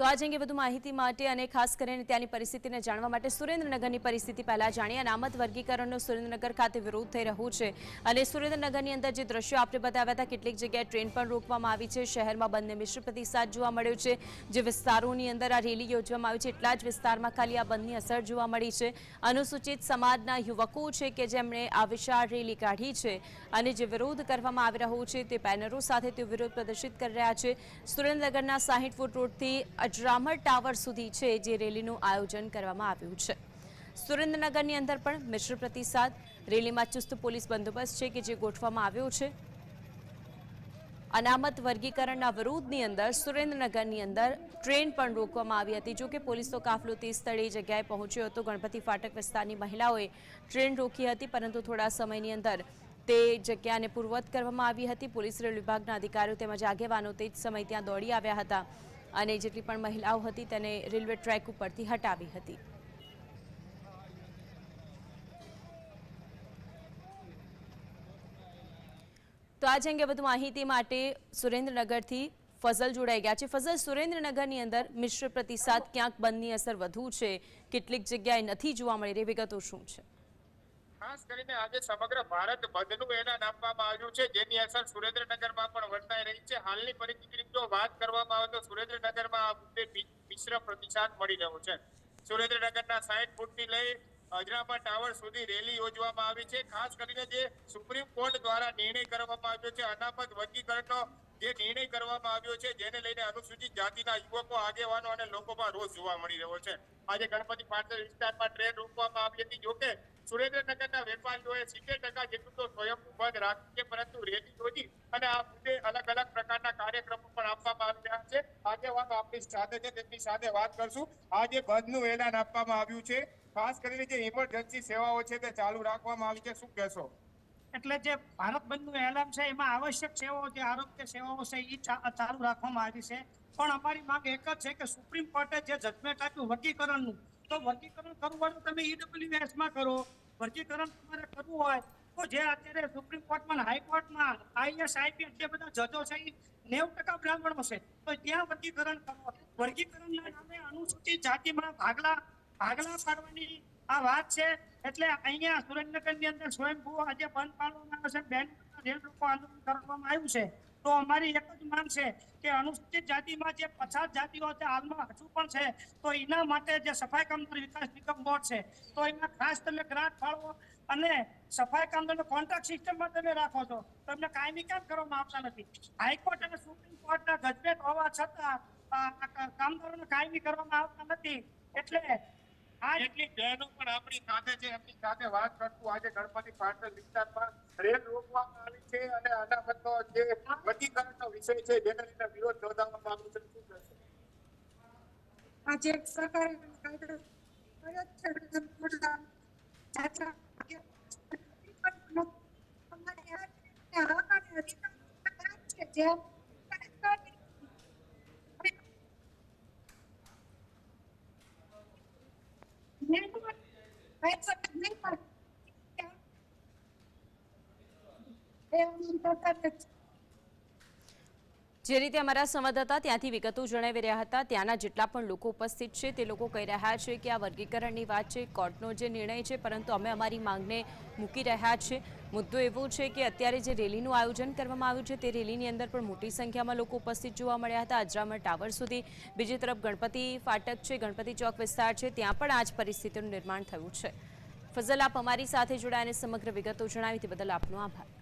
તો આજ અંગે વધુ માહિતી માટે અને ખાસ કરીને ત્યાંની પરિસ્થિતિને જાણવા માટે સુરેન્દ્રનગરની પરિસ્થિતિ પહેલા જાણીએ। અનામત વર્ગીકરણનો સુરેન્દ્રનગર ખાતે વિરોધ થઈ રહ્યો છે અને સુરેન્દ્રનગરની અંદર જે દ્રશ્યો આપણે બતાવ્યા હતા, કેટલીક જગ્યાએ ટ્રેન પણ રોકવામાં આવી છે। શહેરમાં બંને મિશ્ર પ્રતિસાદ જોવા મળ્યો છે। જે વિસ્તારોની અંદર આ રેલી યોજવામાં આવી છે, એટલા જ વિસ્તારમાં ખાલી આ બંધની અસર જોવા મળી છે। અનુસૂચિત સમાજના યુવકો છે કે જેમણે આ વિશાળ રેલી કાઢી છે અને જે વિરોધ કરવામાં આવી રહ્યો છે તે બેનરો સાથે તેઓ વિરોધ પ્રદર્શિત કરી રહ્યા છે। સુરેન્દ્રનગરના 60 ફૂટ રોડથી અજરામર ટાવર સુધી છે જે રેલીનું આયોજન કરવામાં આવ્યું છે। સુરેન્દ્રનગરની અંદર પણ મિશ્ર પ્રતિસાદ, રેલીમાં ચુસ્ત પોલીસ બંદોબસ્ત છે કે જે ગોઠવવામાં આવ્યો છે। અનામત વર્ગીકરણના વિરોધની અંદર સુરેન્દ્રનગરની અંદર ટ્રેન પણ રોકવામાં આવી હતી। જો કે પોલીસનો કાફલો તે સ્થળે જગ્યાએ પહોંચ્યો હતો। ગણપતિ ફાટક વિસ્તારની મહિલાઓએ ટ્રેન રોકી હતી, પરંતુ થોડા સમયની અંદર તે જગ્યાને પૂર્વવત કરવામાં આવી હતી। પોલીસ રેલ વિભાગના અધિકારીઓ તેમજ આગેવાનો તે જ સમય ત્યાં દોડી આવ્યા હતા અને જેટલી પણ મહિલાઓ હતી તેને રેલવે ટ્રેક ઉપરથી હટાવી હતી। તો આજ અંગે વધુ માહિતી માટે સુરેન્દ્રનગરથી ફઝલ જોડાઈ ગયા છે। ફઝલ, સુરેન્દ્રનગરની અંદર મિશ્ર પ્રતિસાદ, ક્યાંક બંધની અસર વધુ છે, કેટલીક જગ્યાએ નથી જોવા મળી રહી, વિગતો શું છે? ખાસ કરીને આજે સમગ્ર ભારત બંધનું એલાન આપવામાં આવ્યું છે, જેની અસર સુરેન્દ્રનગરમાં પણ વર્તાઈ રહી છે। હાલની પરિસ્થિતિની જો વાત કરવામાં આવે તો સુરેન્દ્રનગરમાં આ મુદ્દે મિશ્ર પ્રતિસાદ મળી રહ્યો છે। સુરેન્દ્રનગરના 60 ફૂટથી લઈ અજરામર ટાવર સુધી રેલી યોજવામાં આવી છે। ખાસ કરીને જે સુપ્રીમ કોર્ટ દ્વારા નિર્ણય કરવામાં આવ્યો છે, અનામત વર્ગીકરણનો જે નિર્ણય કરવામાં આવ્યો છે, જેને લઈને અનુસૂચિત જાતિના યુવકો, આગેવાનો અને લોકોમાં રોષ જોવા મળી રહ્યો છે। આજે ગણપતિ ફાટક વિસ્તારમાં ટ્રેન રોકવામાં આવી હતી। જોકે સુરેન્દ્રનગરના વેપારીઓએ 70% જેટલું તો સ્વયંભૂ બંધ રાખ્યું છે, પરંતુ રેલી યોજી અને આ મુદ્દે અલગ અલગ પ્રકારના કાર્યક્રમો પણ આપવામાં આવી રહ્યા છે। આગેવાનો આપણી સાથે છે, તેમની સાથે વાત કરશું। આજે બંધનું એલાન આપવામાં આવ્યું છે, ખાસ કરીને જે ઇમરજન્સી સેવાઓ છે તે ચાલુ રાખવામાં આવી છે, શું કહેશો? એટલે જે ભારત બંધનું એલાન છે એમાં આવશ્યક સેવાઓ, જે આરોગ્ય સેવાઓ છે એ ચાલુ રાખવામાં આવી છે। પણ અમારી માંગ એક જ છે કે સુપ્રીમ કોર્ટે જે જજમેન્ટ આપ્યું વર્ગીકરણનું, તો વર્ગીકરણ કરવું હોય તો તમે ઈડબ્લ્યુએસ માં કરો। વર્ગીકરણ તમારે કરવું હોય તો જે અત્યારે સુપ્રીમ કોર્ટમાં, હાઈકોર્ટમાં આઈએસ, આઈપીએસ જે બધા જજો છે એ 90% બ્રાહ્મણો છે, તો ત્યાં વર્ગીકરણ કરો। વર્ગીકરણના નામે અનુસૂચિત જાતિમાં ભાગલા પાડવાની આ વાત છે। એટલે અહીંયા સુરેન્દ્રનગરની અંદર સ્વયંભૂ આજે બંધ પાડવામાં આવે છે, બેન રેલ રોકો આંદોલન કરવામાં આવ્યું છે। તો અમારી એક જ માંગ છે કે અનુસૂચિત જાતિમાં જે 50 જાતિઓ છે હાલમાં હજુ પણ છે, તો એના માટે જે સફાઈ કામદાર વિકાસ નિગમ બોર્ડ છે, તો એમાં ખાસ તમે ગ્રાન્ટ ફાળવો અને સફાઈ કામદારનો કોન્ટ્રાક્ટ સિસ્ટમમાં તમે રાખો છો, તો એમને કાયમી કેમ કરવામાં આવતા નથી? હાઈકોર્ટ અને સુપ્રીમ કોર્ટના જજમેન્ટ હોવા છતાં કામદારોને કાયમી કરવામાં આવતા નથી। એટલે કેટલીક બહેનો પણ આપણી સાથે છે, એમની સાથે વાત કરશું। આજે ગણપતિ ફાટક વિસ્તારમાં રેલ રોકવામાં આવી છે અને અનામતનો જે વર્ગીકરણનો વિષય છે જેને લઈને વિરોધ નોંધાવવામાં આવ્યો છે, શું કહેશો? આજે સરકારે કાયદો જે રીતે અમારા સંવાદદાતા ત્યાંથી વિગતો જણાવી રહ્યા હતા, ત્યાંના જેટલા પણ લોકો ઉપસ્થિત છે તે લોકો કહી રહ્યા છે કે આ વર્ગીકરણની વાત છે, કોર્ટનો જે નિર્ણય છે, પરંતુ અમે અમારી માંગને મૂકી રહ્યા છે। મુદ્દો એવો છે કે અત્યારે જે રેલીનું આયોજન કરવામાં આવ્યું છે તે રેલીની અંદર પણ મોટી સંખ્યામાં લોકો ઉપસ્થિત જોવા મળ્યા હતા, અજરામર ટાવર સુધી। બીજી તરફ ગણપતિ ફાટક છે, ગણપતિ ચોક વિસ્તાર છે, ત્યાં પણ આ જ પરિસ્થિતિનું નિર્માણ થયું છે। ફઝલ, આપ અમારી સાથે જોડાઈને સમગ્ર વિગતો જણાવી તે બદલ આપનો આભાર।